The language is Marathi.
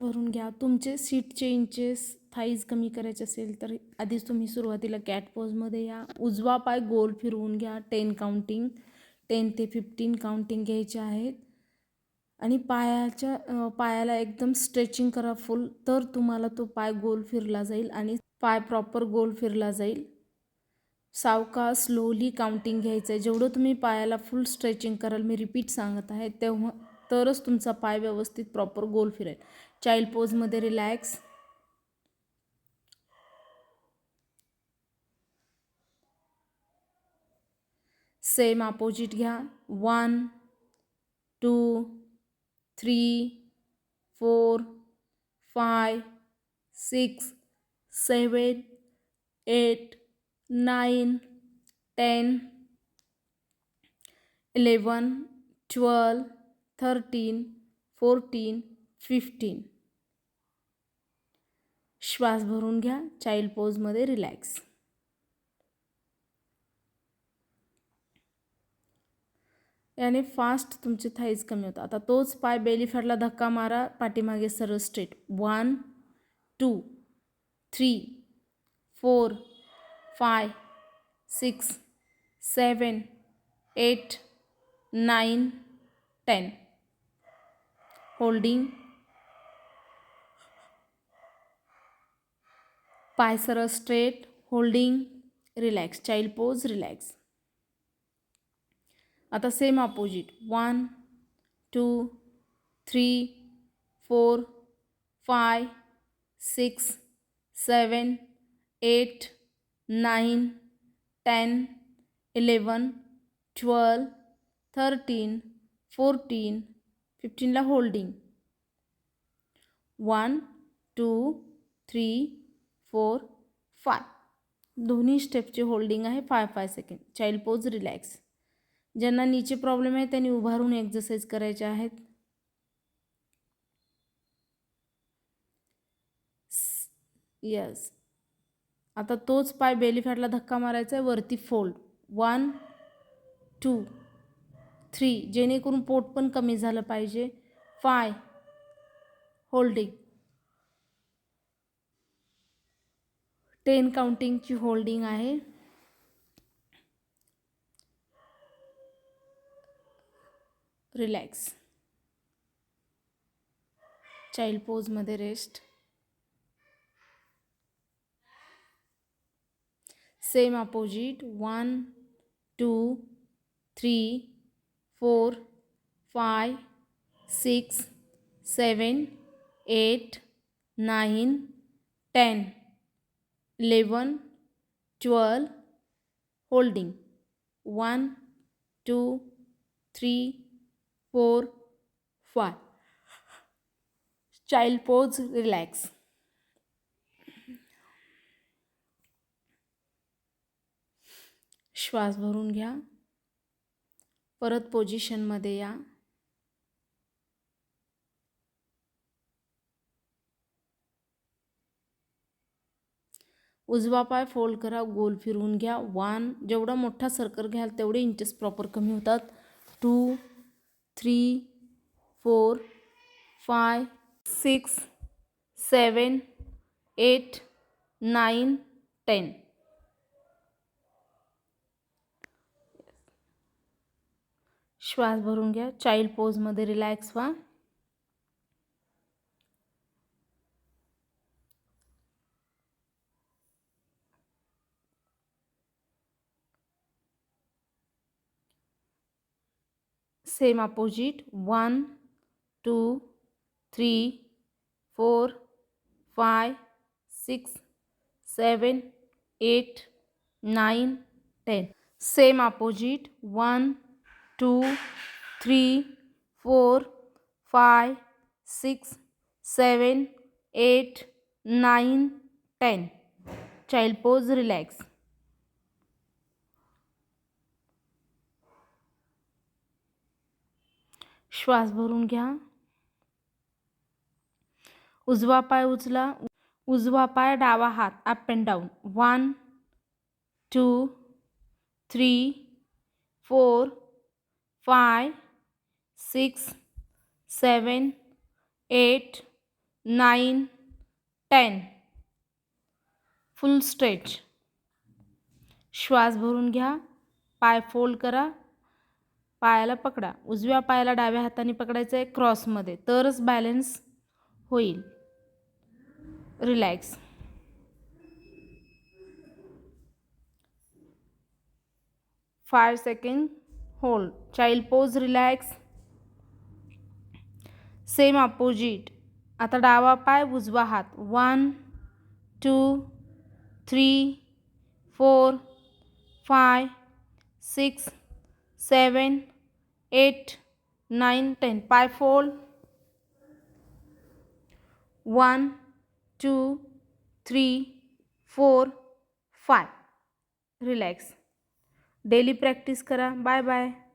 भरून घ्या. तुमचे सीटचे इंचेस थाईज कमी करायचे असेल तर आधीच तुम्ही सुरुवातीला कॅट पोजमध्ये या. उजवा पाय गोल फिरवून घ्या. 10 काउंटिंग, 10 ते 15 काउंटिंग घ्यायचे आहेत. आणि पायाला एकदम स्ट्रेचिंग करा फुल, तर तुम्हाला तो पाय गोल फिरला जाईल आणि पाय प्रॉपर गोल फिरला जाईल. सावकाश स्लोली काउंटिंग घ्यायचं आहे. जेवढं तुम्ही पायाला फुल स्ट्रेचिंग कराल, मी रिपीट सांगत आहे, तेव्हा तरच तुमचा पाय व्यवस्थित प्रॉपर गोल फिरेल. चाइल्ड पोजमध्ये रिलॅक्स. सेम अपोजिट घ्या. 1 2 3 4 5 6 7 8 9 10 11 12 13 14 15. श्वास भरून घ्या. चाइल्ड पोजमध्ये रिलॅक्स. याने फास्ट तुमचे थाईज कमी होतात. आता तोच पाय बेली फॅटला धक्का मारा, पाठीमागे सरळ स्ट्रेट. 1 2 3 4 5 6 7 8 9 10. होल्डिंग. पाय सरळ straight. Holding. Relax. Child pose. Relax. आता सेम अपोजिट. 1 2 3 4 5 6 7 8 9 10 11 12 13 14 15ला होल्डिंग. 1 2 3 4 5. दोन्ही स्टेपची होल्डिंग आहे 5 सेकंड. Child pose. रिलॅक्स. ज्यांना नीचे प्रॉब्लेम आहे त्यांनी उभारून एक्सरसाइज करायचे आहेत. यस. आता तोच पाय बेली फॅटला धक्का मारायचा आहे, वरती फोल्ड. 1 2 3, जेणेकरून पोट पण कमी झालं पाहिजे. 5 होल्डिंग. 10 काउंटिंगची होल्डिंग आहे. रिलॅक्स. चाइल्ड पोजमध्ये rest. Same opposite. 1 2 3 4 5 6 7 8 9 10 11 12 holding. 1 2 3 4 5. Child pose. Relax. श्वास भरून घ्या. परत पोझिशनमध्ये या. उजवा पाय फोल्ड करा, गोल फिरवून घ्या. 1, जेवढा मोठा सर्कल घ्याल तेवढे इंचेस प्रॉपर कमी होतात. 2 3 4 5 6 7 8 9 10. श्वास भरून घ्या. चाइल्ड पोजमध्ये रिलॅक्स व्हा. Same opposite. 1 2 3 4 5 6 7 8 9 10. Same opposite. 1 2 3 4 5 6 7 8 9 10. Child pose. Relax. श्वास भरून घ्या. उजवा पाय उचला. उजवा पाय डावा हात up and down. 1 2 3 4 5 6 7 8 9, 10. Full stretch. श्वास भरून घ्या. पाय फोल्ड करा. पायाला पकडा. उजव्या पायाला डाव्या हाताने पकडायचं आहे क्रॉसमध्ये, तरच बॅलन्स होईल. Relax. 5 second hold. Child pose. Relax. Same opposite. आता डावा पाय उजवा हात. 1, 2, 3, 4, 5, 6, 7, 8, 9, 10. पाय फोल्ड. 1, 2, 3, 4, 5. रिलॅक्स. डेली प्रॅक्टिस करा. Bye bye.